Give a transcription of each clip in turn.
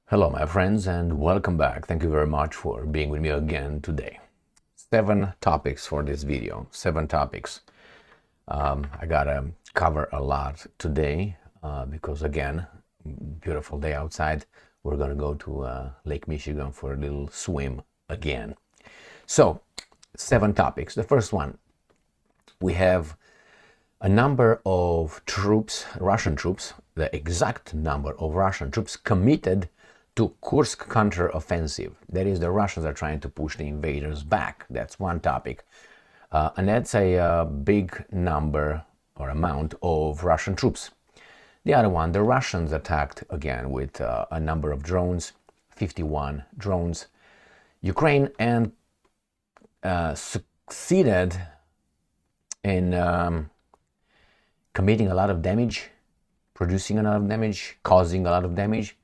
Hello, my friends, and welcome back. Thank you very much for being with me again today. 7 topics for this video. 7 topics. I gotta cover a lot today because, again, beautiful day outside. We're gonna go to Lake Michigan for a little swim again. So, 7 topics. The first one, we have a number of troops, Russian troops, the exact number of Russian troops committed to Kursk counteroffensive. That is, the Russians are trying to push the invaders back. That's one topic. And that's a big number or amount of Russian troops. The other one, the Russians attacked again with a number of drones, 51 drones. Ukraine and succeeded in committing a lot of damage, producing a lot of damage, causing a lot of damage.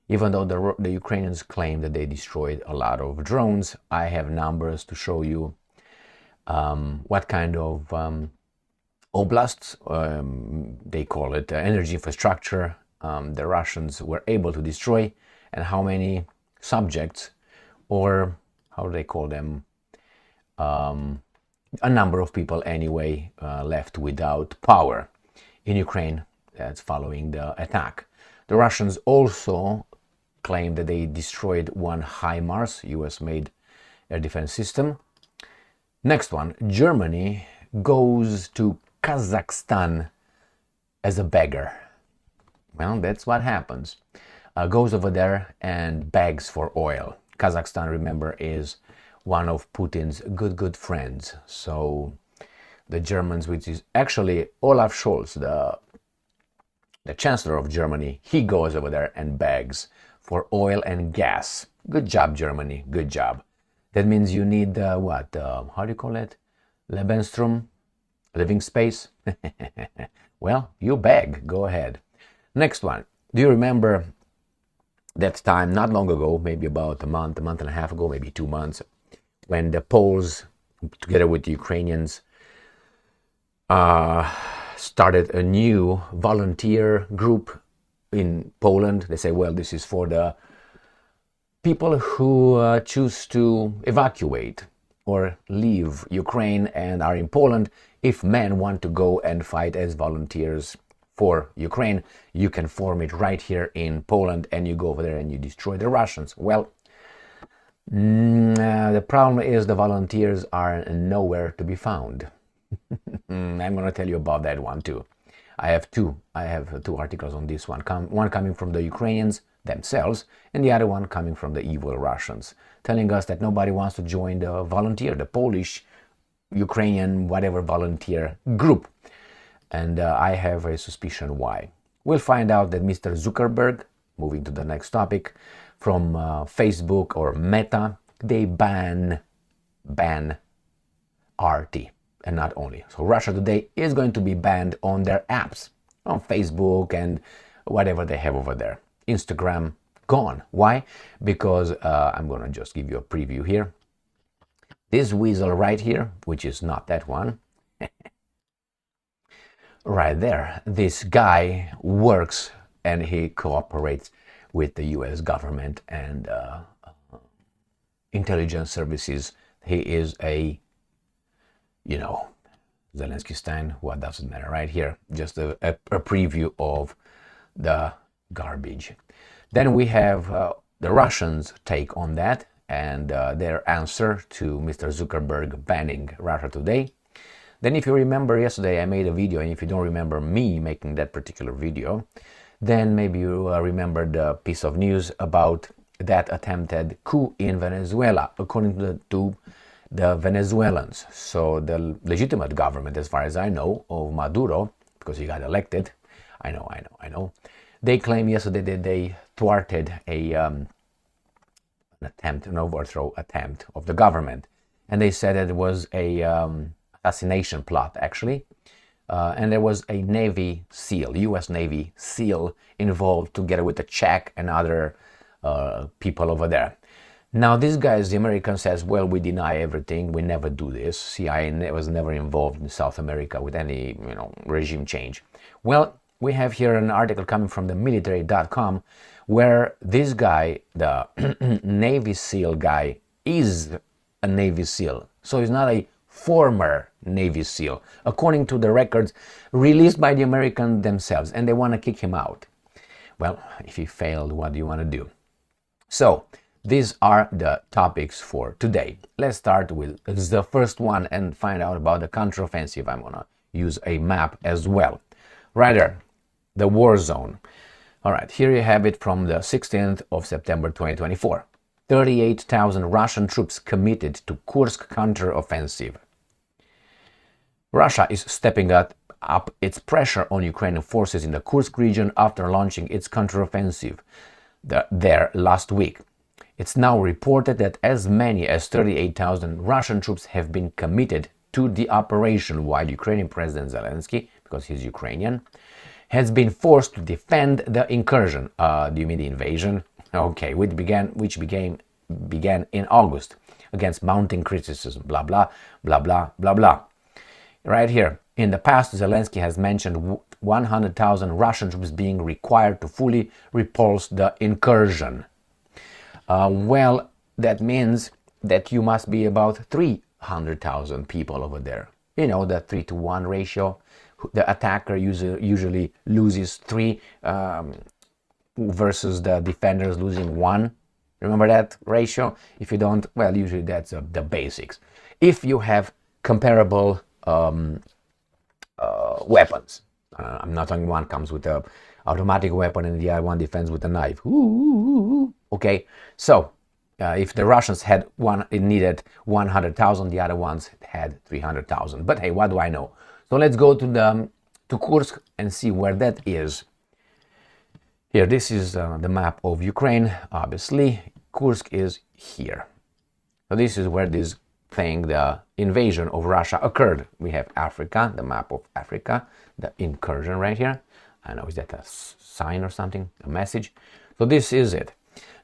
Even though the Ukrainians claim that they destroyed a lot of drones, I have numbers to show you what kind of oblasts, they call it energy infrastructure, the Russians were able to destroy, and how many subjects, or how do they call them, a number of people anyway left without power in Ukraine. That's following the attack. The Russians also claim that they destroyed one HIMARS, US-made air defense system. Next one, Germany goes to Kazakhstan as a beggar. Well, that's what happens. Goes over there and begs for oil. Kazakhstan, remember, is one of Putin's good friends. So the Germans, which is actually Olaf Scholz, the Chancellor of Germany, he goes over there and begs for oil and gas. Good job, Germany. Good job. That means you need what? How do you call it? Lebensraum, living space. Well, you beg. Go ahead. Next one. Do you remember that time not long ago, maybe about a month and a half ago, maybe 2 months, when the Poles, together with the Ukrainians, started a new volunteer group in Poland? They say, well, this is for the people who choose to evacuate or leave Ukraine and are in Poland. If men want to go and fight as volunteers for Ukraine, you can form it right here in Poland, and you go over there and you destroy the Russians. Well, the problem is the volunteers are nowhere to be found. I'm going to tell you about that one too. I have two articles on this one. One coming from the Ukrainians themselves, and the other one coming from the evil Russians, telling us that nobody wants to join the volunteer, the Polish, Ukrainian, whatever volunteer group. And I have a suspicion why. We'll find out that Mr. Zuckerberg, moving to the next topic, from Facebook or Meta, they ban RT. And not only. So Russia today is going to be banned on their apps, on Facebook and whatever they have over there. Instagram, gone. Why? Because I'm going to just give you a preview here. This weasel right here, which is not that one, right there, this guy works and he cooperates with the US government and intelligence services. He is a Zelensky Stein, what doesn't matter, right here, just a preview of the garbage. Then we have the Russians' take on that and their answer to Mr. Zuckerberg banning Russia today. Then if you remember yesterday I made a video, and if you don't remember me making that particular video, then maybe you remember the piece of news about that attempted coup in Venezuela, according to the Venezuelans. So the legitimate government, as far as I know, of Maduro, because he got elected, I know, they claim yesterday that they thwarted an overthrow attempt of the government, and they said that it was a assassination plot, actually, and there was a Navy SEAL, U.S. Navy SEAL, involved together with the Czech and other people over there. Now, these guys, the American says, well, we deny everything. We never do this. CIA was never involved in South America with any, regime change. Well, we have here an article coming from the military.com where this guy, the Navy SEAL guy, is a Navy SEAL. So he's not a former Navy SEAL, according to the records released by the Americans themselves, and they want to kick him out. Well, if he failed, what do you want to do? So, these are the topics for today. Let's start with the first one and find out about the counteroffensive. I'm going to use a map as well. Right there, the war zone. All right, here you have it from the 16th of September 2024. 38,000 Russian troops committed to Kursk counteroffensive. Russia is stepping up its pressure on Ukrainian forces in the Kursk region after launching its counteroffensive there last week. It's now reported that as many as 38,000 Russian troops have been committed to the operation, while Ukrainian President Zelensky, because he's Ukrainian, has been forced to defend the incursion. Do you mean the invasion? Okay, which began in August against mounting criticism. Blah, blah, blah, blah, blah, blah. Right here. In the past, Zelensky has mentioned 100,000 Russian troops being required to fully repulse the incursion. Well, that means that you must be about 300,000 people over there. You know, the 3-to-1 ratio. The attacker usually loses 3 versus the defenders losing 1. Remember that ratio? If you don't, well, usually that's the basics. If you have comparable weapons, I'm not talking one comes with a automatic weapon and the other one defends with a knife. Ooh. Okay, so if the Russians needed 100,000, the other ones had 300,000. But hey, what do I know? So let's go to Kursk and see where that is. Here, this is the map of Ukraine. Obviously, Kursk is here. So this is where this thing, the invasion of Russia, occurred. We have Africa, the map of Africa, the incursion right here. I don't know, is that a sign or something, a message? So this is it.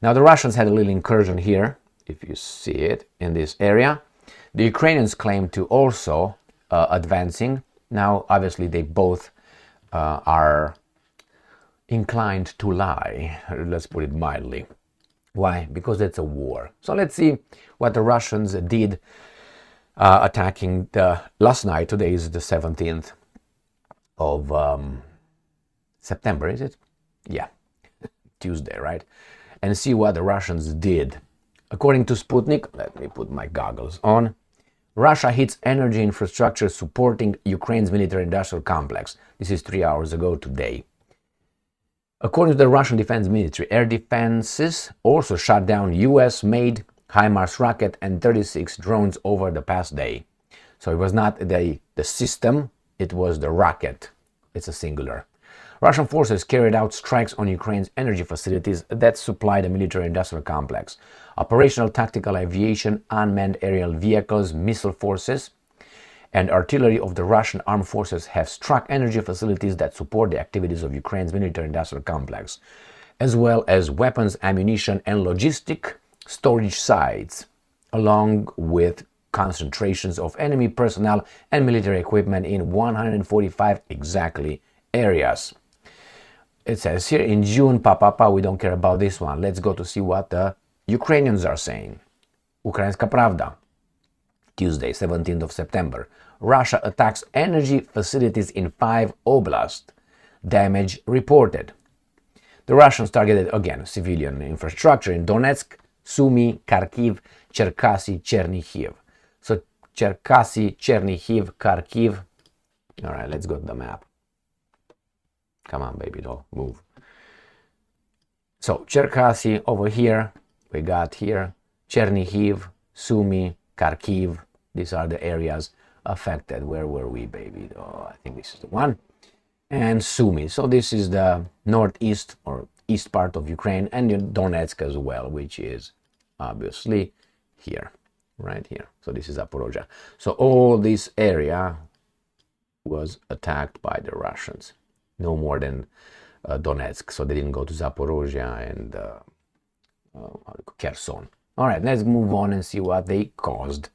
Now the Russians had a little incursion here, if you see it, in this area. The Ukrainians claim to also advancing. Now, obviously, they both are inclined to lie. Let's put it mildly. Why? Because it's a war. So let's see what the Russians did attacking last night. Today is the 17th of September, is it? Yeah, Tuesday, right? And see what the Russians did. According to Sputnik, let me put my goggles on, Russia hits energy infrastructure supporting Ukraine's military-industrial complex. This is 3 hours ago today. According to the Russian Defense Ministry, air defenses also shot down US-made HIMARS rocket and 36 drones over the past day. So it was not the system, it was the rocket. It's a singular. Russian forces carried out strikes on Ukraine's energy facilities that supply the military-industrial complex. Operational tactical aviation, unmanned aerial vehicles, missile forces, and artillery of the Russian armed forces have struck energy facilities that support the activities of Ukraine's military-industrial complex, as well as weapons, ammunition, and logistic storage sites, along with concentrations of enemy personnel and military equipment in 145 exactly areas. It says here in June, we don't care about this one. Let's go to see what the Ukrainians are saying. Ukrainska Pravda, Tuesday, 17th of September. Russia attacks energy facilities in 5 oblasts. Damage reported. The Russians targeted, again, civilian infrastructure in Donetsk, Sumy, Kharkiv, Cherkasy, Chernihiv. So Cherkasy, Chernihiv, Kharkiv. All right, let's go to the map. Come on, baby doll, move. So Cherkasy over here, we got here Chernihiv, Sumy, Kharkiv. These are the areas affected. Where were we, baby? Oh, I think this is the one. And Sumy. So this is the northeast or east part of Ukraine, and Donetsk as well, which is obviously here, right here. So this is Zaporozhye. So all this area was attacked by the Russians. No more than Donetsk. So they didn't go to Zaporozhye and Kherson. All right, let's move on and see what they caused.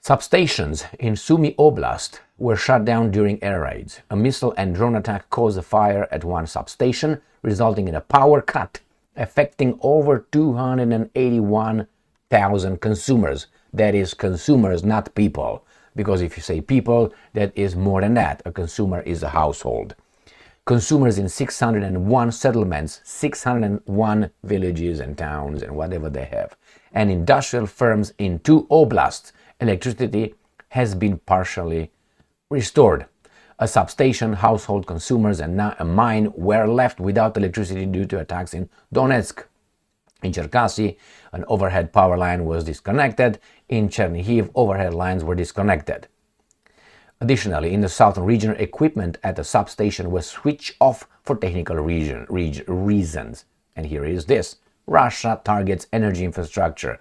Substations in Sumy Oblast were shut down during air raids. A missile and drone attack caused a fire at one substation, resulting in a power cut affecting over 281,000 consumers. That is consumers, not people. Because if you say people, that is more than that. A consumer is a household. Consumers in 601 settlements, 601 villages and towns and whatever they have, and industrial firms in 2 oblasts. Electricity has been partially restored. A substation, household consumers, and a mine were left without electricity due to attacks in Donetsk. In Cherkasy, an overhead power line was disconnected. In Chernihiv, overhead lines were disconnected. Additionally, in the southern region, equipment at the substation was switched off for technical reasons. And here is this. Russia targets energy infrastructure.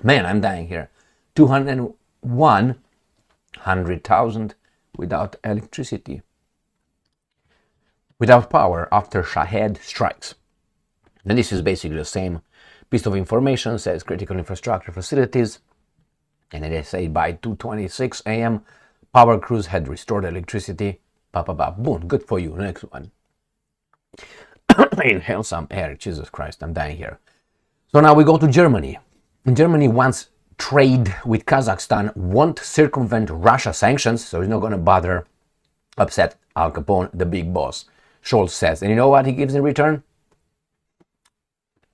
Man, I'm dying here. 201,000 without electricity, without power after Shahed strikes. And this is basically the same piece of information, says critical infrastructure facilities. And they say by 2:26 a.m., power crews had restored electricity. Boom, good for you. Next one. Inhale some air. Jesus Christ, I'm dying here. So now we go to Germany. Germany wants trade with Kazakhstan, won't circumvent Russia sanctions, so he's not going to bother upset Al Capone, the big boss, Scholz says. And you know what he gives in return?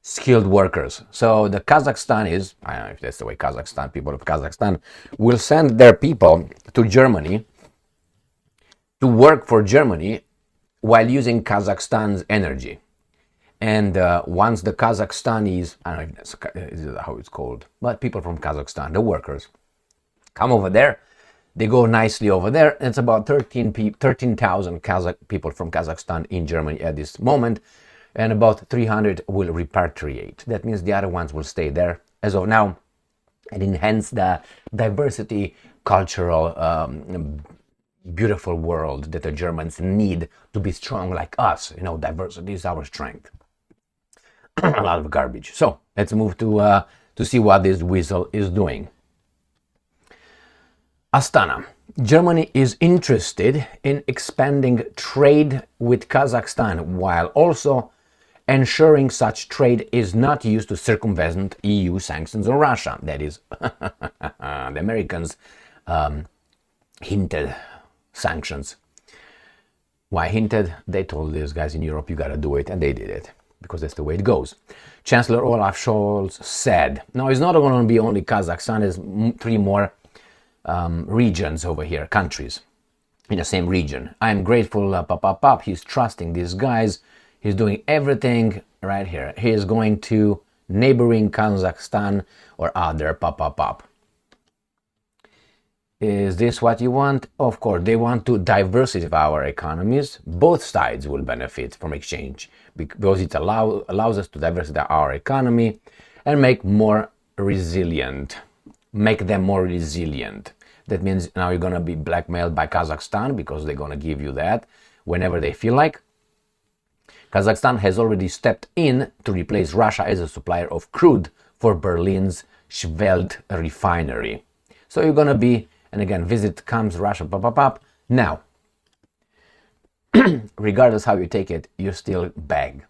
Skilled workers. So the Kazakhstan is, I don't know if that's the way Kazakhstan, people of Kazakhstan will send their people to Germany to work for Germany while using Kazakhstan's energy. And once the Kazakhstanis, I don't know if that's how it's called, but people from Kazakhstan, the workers, come over there, they go nicely over there. It's about 13,000 Kazakh people from Kazakhstan in Germany at this moment, and about 300 will repatriate. That means the other ones will stay there as of now and enhance the diversity, cultural, beautiful world that the Germans need to be strong like us. You know, diversity is our strength. A lot of garbage. So let's move to see what this weasel is doing. Astana. Germany is interested in expanding trade with Kazakhstan while also ensuring such trade is not used to circumvent EU sanctions on Russia. That is, the Americans hinted sanctions. Why hinted? They told these guys in Europe, you gotta do it, and they did it. Because that's the way it goes. Chancellor Olaf Scholz said, no, it's not going to be only Kazakhstan, there's 3 more regions over here, countries in the same region. I'm grateful, he's trusting these guys, he's doing everything right here. He is going to neighboring Kazakhstan or other, Is this what you want? Of course, they want to diversify our economies. Both sides will benefit from exchange because it allows us to diversify our economy and make them more resilient. That means now you're going to be blackmailed by Kazakhstan because they're going to give you that whenever they feel like. Kazakhstan has already stepped in to replace Russia as a supplier of crude for Berlin's Schweld refinery. So you're going to be, and again, visit comes Russia, Now, regardless how you take it, you still beg.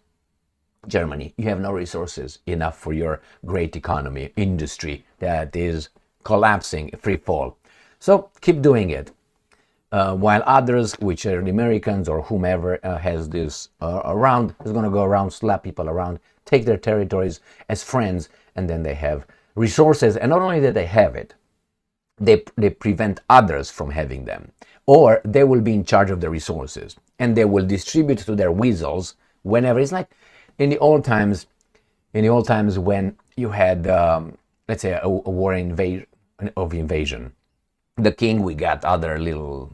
Germany, you have no resources enough for your great economy, industry that is collapsing, free fall. So keep doing it. While others, which are the Americans or whomever has this around, is going to go around, slap people around, take their territories as friends, and then they have resources. And not only that they have it, they prevent others from having them. Or they will be in charge of the resources and they will distribute to their weasels whenever. It's like in the old times when you had, let's say, a war of invasion. The king, we got other little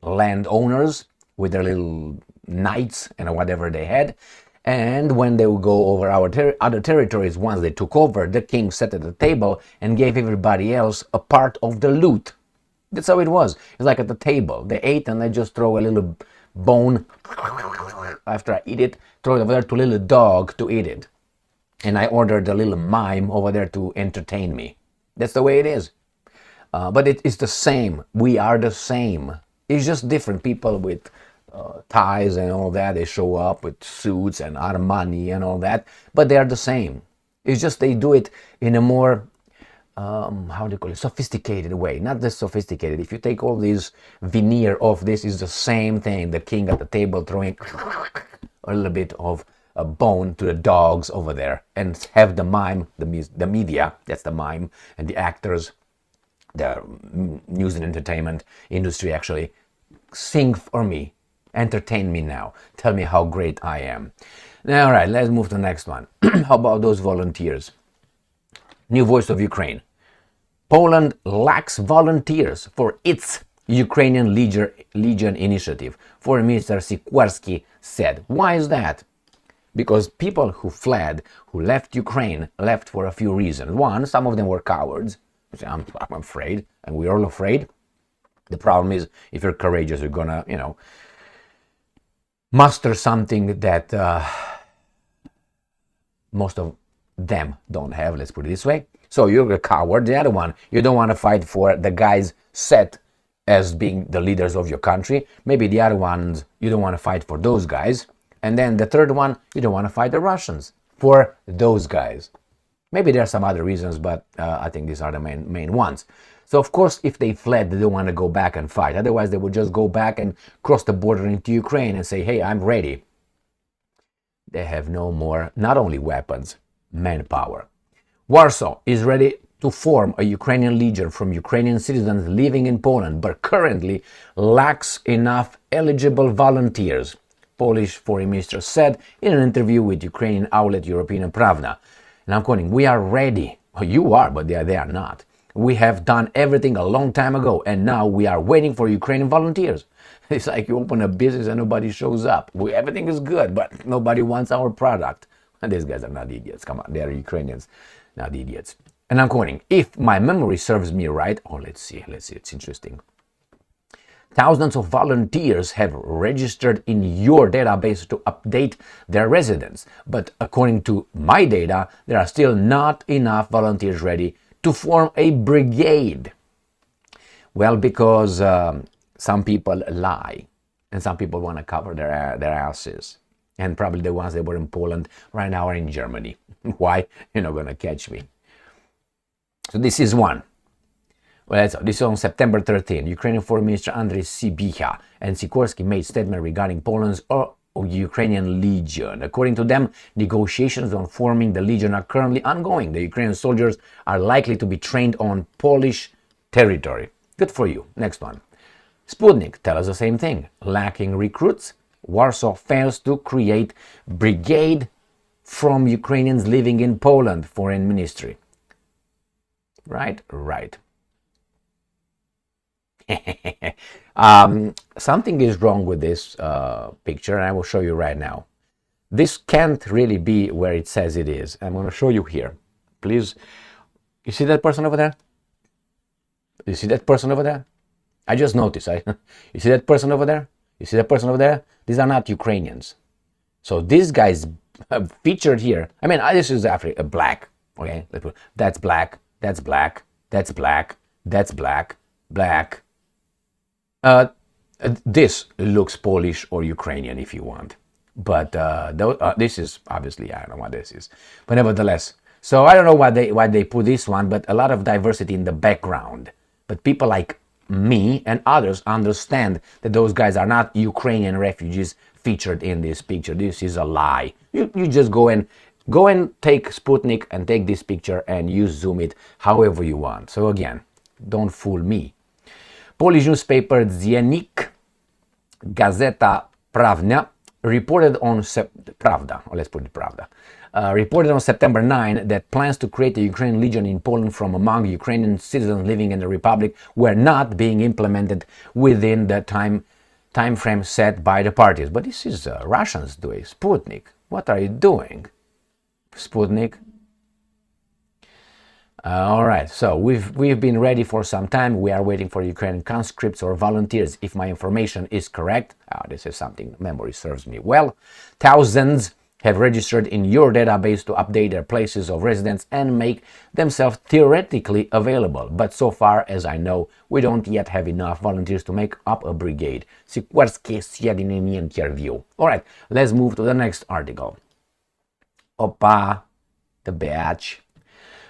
landowners with their little knights and whatever they had. And when they would go over our other territories, once they took over, the king sat at the table and gave everybody else a part of the loot. That's how it was. It's like at the table. They ate and they just throw a little bone. After I eat it, throw it over there to a little dog to eat it. And I ordered a little mime over there to entertain me. That's the way it is. But it is the same. We are the same. It's just different people with ties and all that. They show up with suits and Armani and all that, but they are the same. It's just they do it in a more how do you call it, sophisticated way. Not this sophisticated. If you take all these veneer off, this is the same thing. The king at the table throwing a little bit of a bone to the dogs over there, and have the mime, the media, that's the mime, and the actors, the news and entertainment industry actually sing for me, entertain me now, tell me how great I am. Now, all right, let's move to the next one. How about those volunteers? New Voice of Ukraine. Poland lacks volunteers for its Ukrainian Legion initiative, Foreign Minister Sikorski said. Why is that? Because people who fled, who left Ukraine, left for a few reasons. One, some of them were cowards. I'm afraid, and we're all afraid. The problem is, if you're courageous, you're gonna, muster something that most of them don't have, let's put it this way. So you're a coward. The other one, you don't want to fight for the guys set as being the leaders of your country. Maybe the other ones, you don't want to fight for those guys. And then the third one, you don't want to fight the Russians for those guys. Maybe there are some other reasons, but I think these are the main ones. So of course, if they fled, they don't want to go back and fight. Otherwise, they would just go back and cross the border into Ukraine and say, hey, I'm ready. They have no more, not only weapons, manpower. Warsaw is ready to form a Ukrainian Legion from Ukrainian citizens living in Poland, but currently lacks enough eligible volunteers, Polish Foreign Minister said in an interview with Ukrainian outlet European Pravda. And I'm quoting, we are ready. Well, you are, but they are not. We have done everything a long time ago, and now we are waiting for Ukrainian volunteers. It's like you open a business and nobody shows up. Everything is good, but nobody wants our product. And these guys are not idiots. Come on, they are Ukrainians, not idiots. And I'm quoting, if my memory serves me right, let's see, it's interesting. Thousands of volunteers have registered in your database to update their residence. But according to my data, there are still not enough volunteers ready to form a brigade. Well, because some people lie and some people want to cover their asses. And probably the ones that were in Poland right now are in Germany. Why? You're not going to catch me. So this is one. Well, this is on September 13. Ukrainian Foreign Minister Andriy Sybiha and Sikorski made statement regarding Poland's Ukrainian Legion. According to them, negotiations on forming the Legion are currently ongoing. The Ukrainian soldiers are likely to be trained on Polish territory. Good for you. Next one. Sputnik tells us the same thing. Lacking recruits, Warsaw fails to create brigade from Ukrainians living in Poland, Foreign Ministry. Right. Something is wrong with this picture, and I will show you right now. This can't really be where it says it is. I'm going to show you here. Please, you see that person over there? You see that person over there? I just noticed. You see that person over there? You see that person over there? These are not Ukrainians. So these guys featured here. I mean, this is black. Okay, that's black. That's black. That's black. That's black. Black. This looks Polish or Ukrainian if you want. But this is obviously, I don't know what this is. But nevertheless, so I don't know why they put this one, but a lot of diversity in the background. But people like me and others understand that those guys are not Ukrainian refugees featured in this picture. This is a lie. You just go and take Sputnik and take this picture and you zoom it however you want. So again, don't fool me. Polish newspaper Dziennik Gazeta Prawna reported on reported on September 9 that plans to create a Ukrainian Legion in Poland from among Ukrainian citizens living in the Republic were not being implemented within the time frame set by the parties. But this is Russians doing. Sputnik, what are you doing? Sputnik. All right, so we've been ready for some time. We are waiting for Ukrainian conscripts or volunteers. If my information is correct, this is something memory serves me well. Thousands have registered in your database to update their places of residence and make themselves theoretically available. But so far as I know, we don't yet have enough volunteers to make up a brigade. Alright, let's move to the next article. Opa, the badge.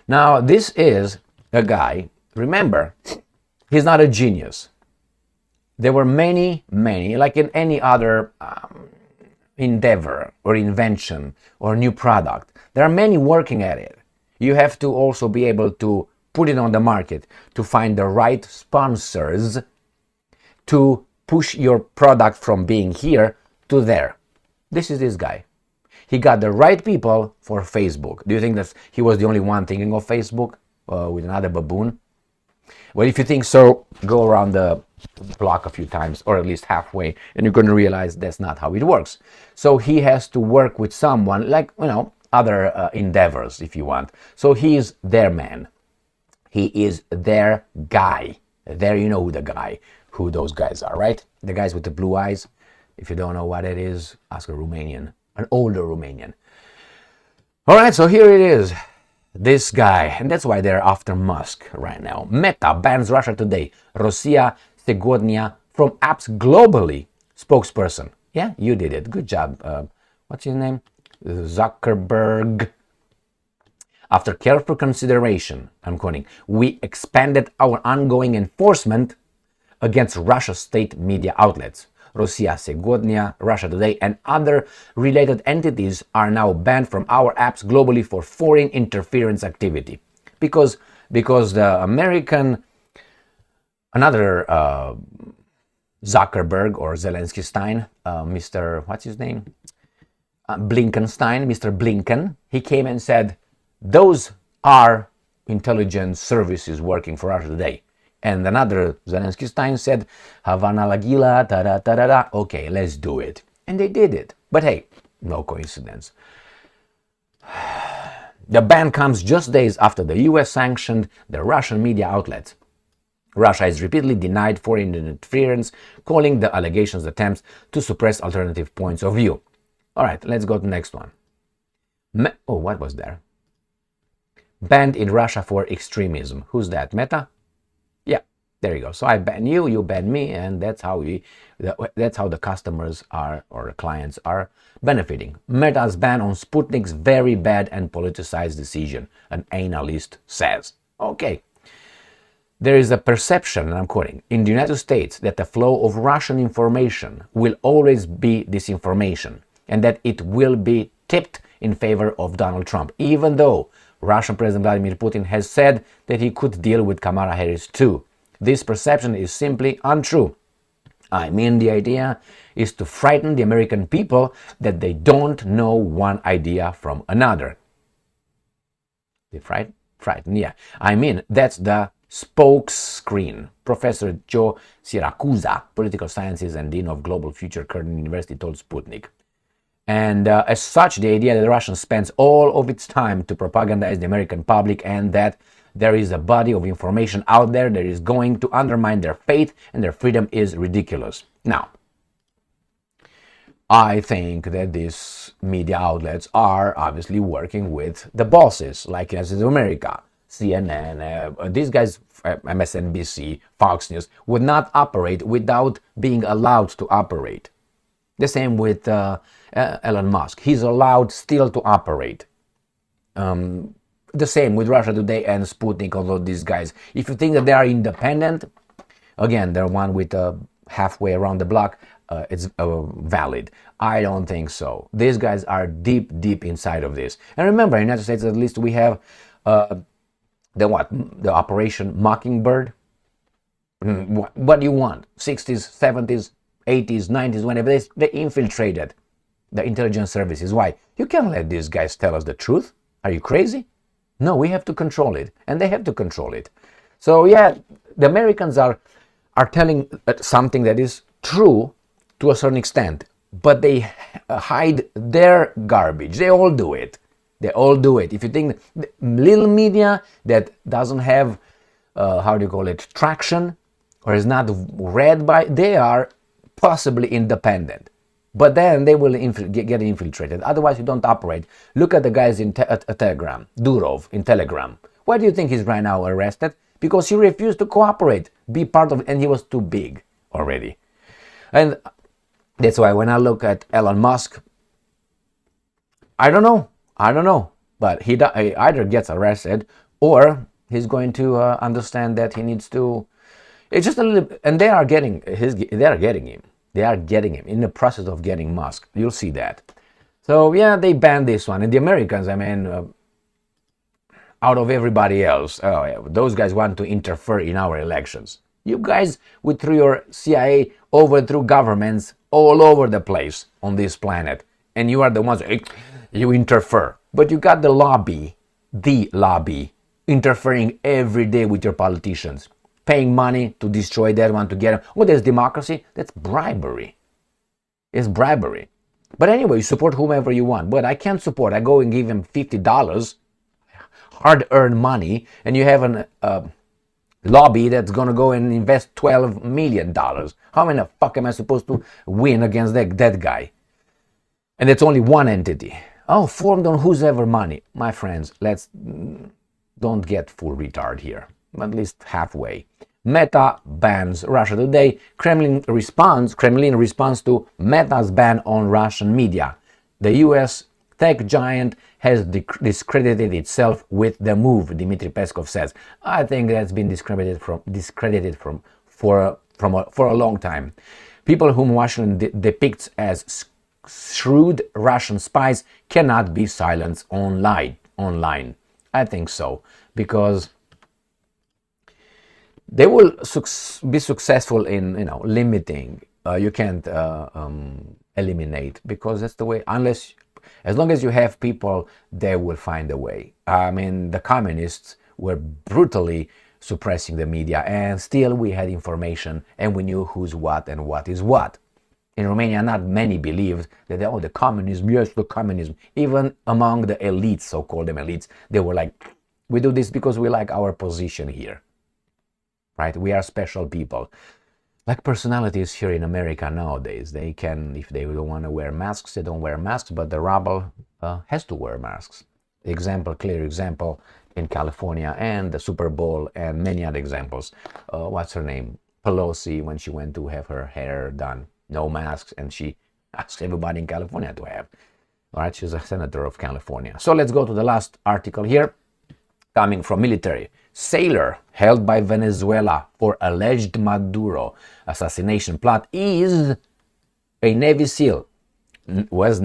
Now, this is a guy, remember, he's not a genius. There were many, like in any other endeavor or invention or new product, there are many working at it. You have to also be able to put it on the market, to find the right sponsors to push your product from being here to there. This is this guy. He got the right people for Facebook. Do you think that he was the only one thinking of Facebook with another baboon? Well, if you think so, go around the block a few times, or at least halfway, and you're going to realize that's not how it works. So he has to work with someone like, other endeavors, if you want. So he is their man. He is their guy. There you know who those guys are, right? The guys with the blue eyes. If you don't know what it is, ask a Romanian, an older Romanian. All right, so here it is. This guy, and that's why they're after Musk right now. Meta bans Russia today. Rossiya, Segodnya from apps globally. Spokesperson. Yeah, you did it. Good job. What's his name? Zuckerberg. After careful consideration, I'm quoting, we expanded our ongoing enforcement against Russia's state media outlets. Rossiya, Segodnya, Russia Today, and other related entities are now banned from our apps globally for foreign interference activity. Because the American, another Zuckerberg or Zelensky-Stein, Mr. what's his name? Blinkenstein, Mr. Blinken, he came and said, those are intelligence services working for Russia Today. And another Zelensky-Stein said, Havana Lagila, da-da-da-da-da, okay, let's do it. And they did it. But hey, no coincidence. The ban comes just days after the US sanctioned the Russian media outlets. Russia has repeatedly denied foreign interference, calling the allegations attempts to suppress alternative points of view. All right, let's go to the next one. What was there? Banned in Russia for extremism. Who's that? Meta? Yeah, there you go. So I ban you, you ban me, and that's how the customers are, or the clients are benefiting. Meta's ban on Sputnik's very bad and politicized decision, an analyst says. Okay. There is a perception, and I'm quoting, in the United States that the flow of Russian information will always be disinformation, and that it will be tipped in favor of Donald Trump, even though Russian President Vladimir Putin has said that he could deal with Kamala Harris too. This perception is simply untrue. I mean, the idea is to frighten the American people that they don't know one idea from another. They frighten, yeah. I mean, that's the spokescreen. Professor Joe Siracusa, political sciences and dean of global future, Curtin University, told Sputnik. And as such, the idea that Russia spends all of its time to propagandize the American public and that there is a body of information out there that is going to undermine their faith and their freedom is ridiculous. Now, I think that these media outlets are obviously working with the bosses, like as in America, CNN, these guys, MSNBC, Fox News, would not operate without being allowed to operate. The same with Elon Musk. He's allowed still to operate. The same with Russia Today and Sputnik, although these guys, if you think that they are independent, again, they're one with halfway around the block, it's valid. I don't think so. These guys are deep inside of this. And remember, in the United States, at least we have the Operation Mockingbird. What do you want? 60s, 70s, 80s, 90s, whenever they infiltrated the intelligence services. Why? You can't let these guys tell us the truth. Are you crazy? No, we have to control it, and they have to control it. So yeah, the Americans are telling something that is true to a certain extent, but they hide their garbage. They all do it. They all do it. If you think little media that doesn't have, traction, or is not read by, they are possibly independent. But then they will get infiltrated. Otherwise, you don't operate. Look at the guys in Telegram, Durov in Telegram. Why do you think he's right now arrested? Because he refused to cooperate, be part of it, and he was too big already. And that's why when I look at Elon Musk, I don't know. But he either gets arrested or he's going to understand that he needs to. It's just a little, and they are getting him. They are getting him in the process of getting Musk. You'll see that. So yeah, they banned this one, and the Americans, I mean, out of everybody else, oh yeah, those guys want to interfere in our elections. You guys, through your CIA, overthrew governments all over the place on this planet, and you are the ones you interfere. But you got the lobby, interfering every day with your politicians, paying money to destroy that one, to get them. Oh, there's democracy. That's bribery. It's bribery. But anyway, you support whomever you want. But I can't support. I go and give him $50, hard-earned money, and you have a lobby that's going to go and invest $12 million. How in the fuck am I supposed to win against that guy? And it's only one entity. Oh, formed on whosever money. My friends, let's don't get full retard here. At least halfway. Meta bans Russia Today. Kremlin responds to Meta's ban on Russian media. The US tech giant has discredited itself with the move, Dmitry Peskov says. I think that's been discredited for a long time. People whom Washington depicts as shrewd Russian spies cannot be silenced online. I think so, because they will be successful in limiting. You can't eliminate, because that's the way. As long as you have people, they will find a way. I mean, the communists were brutally suppressing the media, and still we had information and we knew who's what and what is what. In Romania, not many believed that the communism, yes, the communism. Even among the elites, so-called elites, they were like, we do this because we like our position here. Right? We are special people. Like personalities here in America nowadays. They can, if they don't want to wear masks, they don't wear masks, but the rabble has to wear masks. Clear example in California and the Super Bowl and many other examples. What's her name? Pelosi, when she went to have her hair done. No masks, and she asked everybody in California to have. All right, she's a senator of California. So let's go to the last article here, coming from military. Sailor held by Venezuela for alleged Maduro assassination plot is a Navy SEAL. Was,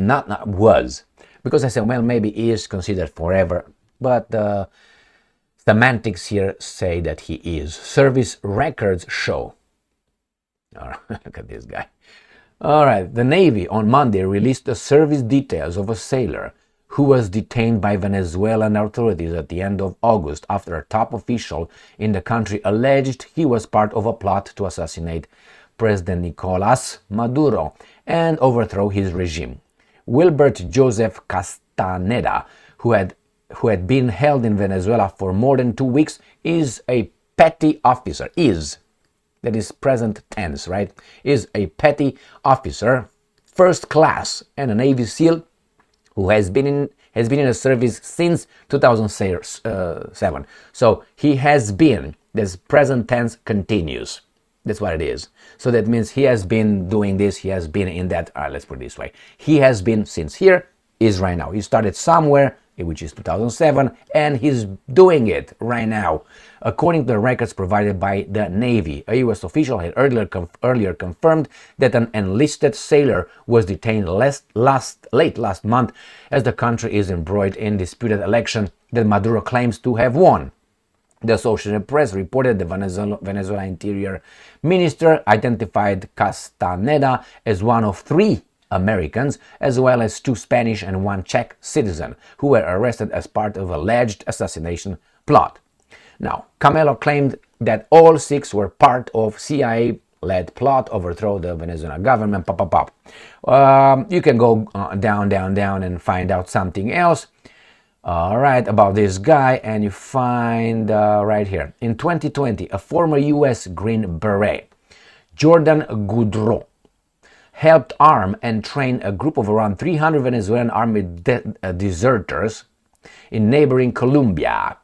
because I said, well, maybe is considered forever, but semantics here say that he is. Service records show. All right, look at this guy. All right, the Navy on Monday released the service details of a sailor who was detained by Venezuelan authorities at the end of August after a top official in the country alleged he was part of a plot to assassinate President Nicolas Maduro and overthrow his regime. Wilbert Joseph Castaneda, who had been held in Venezuela for more than 2 weeks, is a petty officer. That is present tense, right? Is a petty officer, first class, and a Navy SEAL who has been in the service since 2007. So he has been. This present tense continues. That's what it is. So that means he has been doing this. He has been in that. Let's put it this way. He has been since here is right now. He started somewhere, which is 2007, and he's doing it right now. According to the records provided by the Navy, a U.S. official had earlier confirmed that an enlisted sailor was detained late last month as the country is embroiled in disputed election that Maduro claims to have won. The Associated Press reported the Venezuela Interior Minister identified Castaneda as one of 3 Americans, as well as 2 Spanish and 1 Czech citizen, who were arrested as part of alleged assassination plot. Now, Camelo claimed that all 6 were part of CIA-led plot overthrow the Venezuelan government. You can go down and find out something else. All right, about this guy, and you find right here. In 2020, a former U.S. Green Beret, Jordan Goudreau, helped arm and train a group of around 300 Venezuelan army deserters in neighboring Colombia,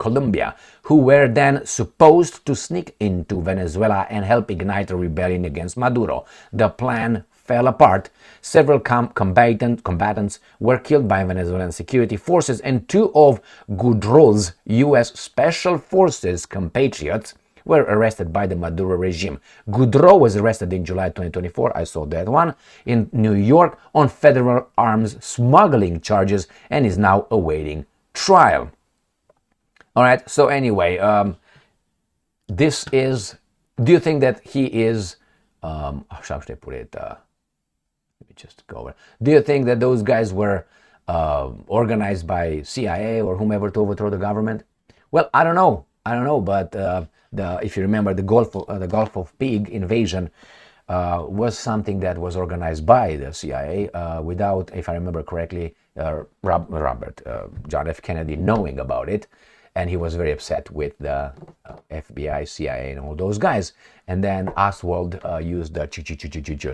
who were then supposed to sneak into Venezuela and help ignite a rebellion against Maduro. The plan fell apart. Several combatants were killed by Venezuelan security forces, and two of Guaidó's U.S. Special Forces compatriots were arrested by the Maduro regime. Guaidó was arrested in July 2024, I saw that one, in New York on federal arms smuggling charges and is now awaiting trial. All right, so anyway, this is, do you think that he is, how should I put it, let me just go over. Do you think that those guys were organized by CIA or whomever to overthrow the government? Well, I don't know, but if you remember, the Gulf of Pig invasion was something that was organized by the CIA without, if I remember correctly, John F. Kennedy knowing about it, and he was very upset with the FBI, CIA, and all those guys. And then Oswald used the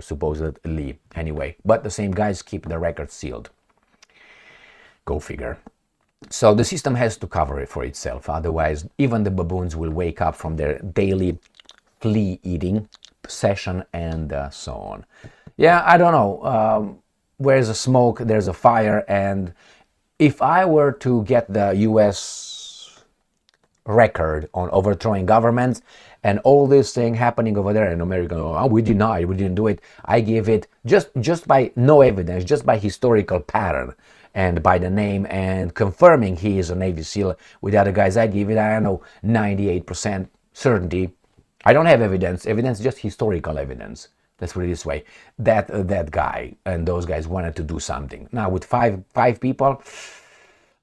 supposedly anyway, but the same guys keep the record sealed. Go figure. So the system has to cover it for itself, otherwise even the baboons will wake up from their daily flea eating session and so on. Yeah, I don't know. Where's a smoke, there's a fire, and if I were to get the US record on overthrowing governments and all this thing happening over there in America, oh, we denied, we didn't do it, I give it just by no evidence, just by historical pattern and by the name and confirming he is a Navy SEAL with the other guys, I give it, I don't know, 98% certainty. I don't have evidence, just historical evidence. Let's put it this way, that guy and those guys wanted to do something. Now with five people,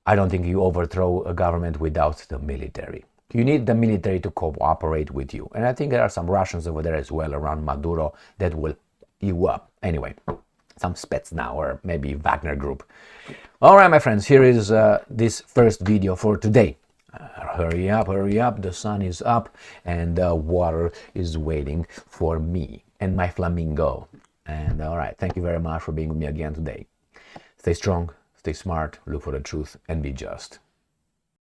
I don't think you overthrow a government without the military. You need the military to cooperate with you. And I think there are some Russians over there as well around Maduro that will you up. Anyway, some Spetsnaz or maybe Wagner group. All right, my friends, here is this first video for today. Hurry up, the sun is up and the water is waiting for me and my flamingo. And all right, thank you very much for being with me again today. Stay strong, stay smart, look for the truth, and be just.